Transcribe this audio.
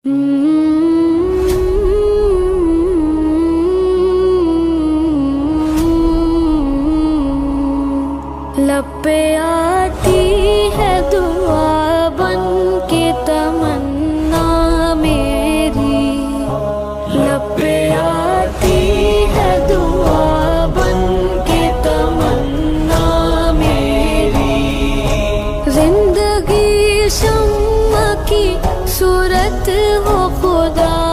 लब पे आती है दुआ बन के तमन्ना मेरी, लब पे आती है दुआ बन के तमन्ना मेरी। जिंदगी शम्मा की सूरत हो खुदा